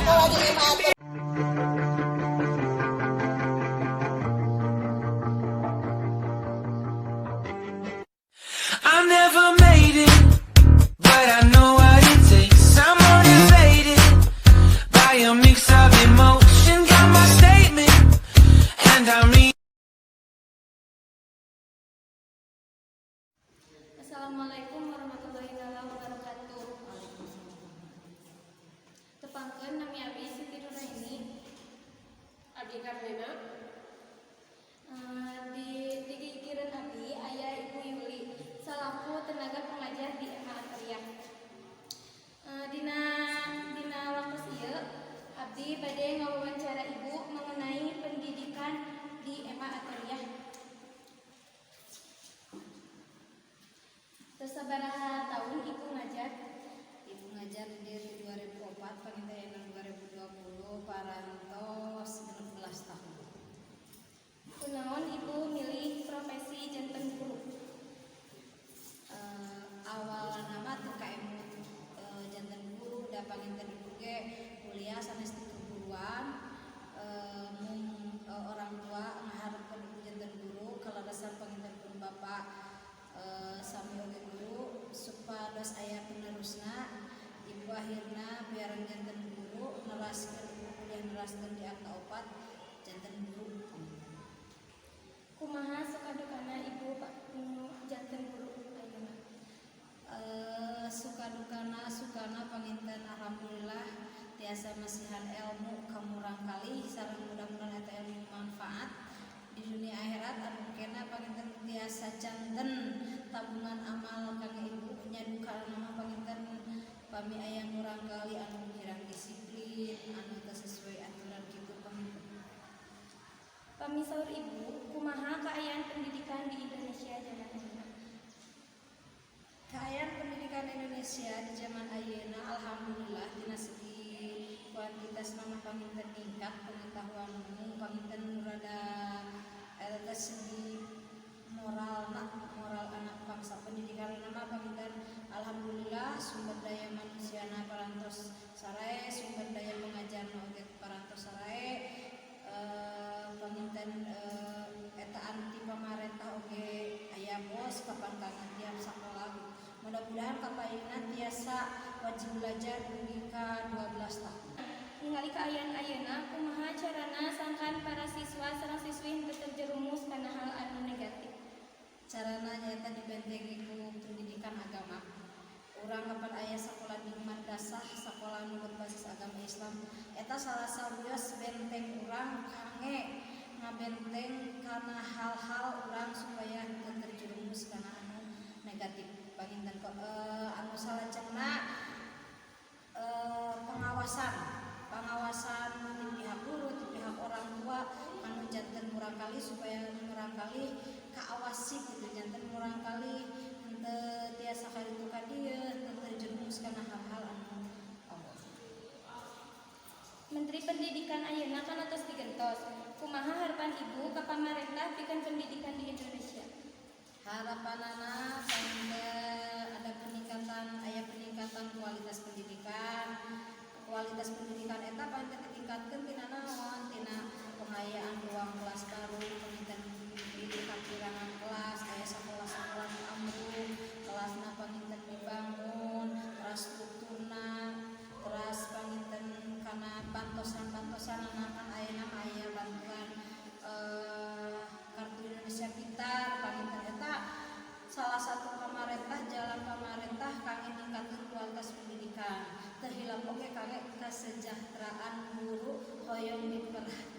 sekolah di Lima. I never made it, but I know what it takes. I'm motivated by a mix of emotion. Got my statement, and I mean. Assalamualaikum warahmatullahi wabarakatuh. Tepangkeun nami abdi Siti Nuraini. Abdi Karlena. Di gigireun abdi aya Ibu Yuli salaku tenaga pengajar di MA Atariah. Dina waktu ieu abdi bade ngawawancara Ibu mengenai pendidikan di MA Atariah. Terus sabaraha tahun Ibu ngajar? Ibu ngajar di 2004, pengintaian 2020, parantos 16 tahun. Kunaon Ibu milih profesi janten guru? Awal nama tuh KMU janten guru, da panginten ibu ge kuliah sanes di keguruan. Orang tua ngaharepkeun ibu janten guru, kaladasan panginten pun bapak sami oge guru supados aya penerusna. Ibu akhirna biaran janten guru neraskeun ibu kuliah neraskeun di angka 4 janten guru. Kumaha sukadukana Ibu janten guru ayeuna? Sukana panginten alhamdulillah tiasa masihan ilmu kamurang kali sareng mudah-mudahan eta ilmu manfaat di dunia akhirat. Anu kena panginten tiasa janten tabungan amal kang ibu nyadukana nama panginten pami aya murang kali anu kirang disiplin anu teu sesuai aturan kitu panginten. Pami saur Ibu, kumaha kaayaan pendidikan di Indonesia zaman ayeuna? Kaayaan pendidikan Indonesia di zaman ayeuna alhamdulillah dina segi kuantitas nama panginten ningkat, pengetahuan umum panginten rada eta segi moral anak bangsa pendidikan nama panginten alhamdulillah sumber daya manusiana parantos sarae, sumber daya pengajarna oge parantos sarae. Panginten eta anti pamarentah oge aya bos kapan kangen tiap sakola. Mudah-mudahan kapayeuna tiasa wajib belajar dugi ka 12 tahun. Ningali kaayaan ayeuna, kumaha carana sangkan para siswa sareng siswi henteu terjerumus kana hal anu negatif? Carana nyaeta dibentengi ku pendidikan agama. Urang kapan aya sakola di madrasah, sakola nu berbasis agama Islam, eta salah sawios benteng urang kange ngabenteng kana hal-hal urang supaya teu terjerumus kana anu negatif. Panginten anu salajengna pengawasan di pihak guru, di pihak orang tua anu janten murang kali supaya murang kali kaawasi gitu janten murang kali henteu tiasa karitu ka dieu teu terjerumus kana hal-hal anu Allah. Menteri Pendidikan ayeuna kan atas digentos. Kumaha harapan Ibu ka pamarentah pikeun pendidikan di Indonesia? Harapanana ada peningkatan kualitas pendidikan. Kualitas pendidikan eta panten ditingkatkeun tina naon? Tina pengayaan ruang kelas baru, panginten kakurangan kelas, aya sakola-sakola nu ambruk, kelasna panginten dibangun, infrastrukturna, teras panginten kana bantosan anakan ayeuna aya bantuan kartu Indonesia Pintar panginten eta salah satu jalan pamarentah kangge ningkatkeun kualitas pendidikan. Teu hilap oge kangge kasejahteraan guru hoyong diperhatikan.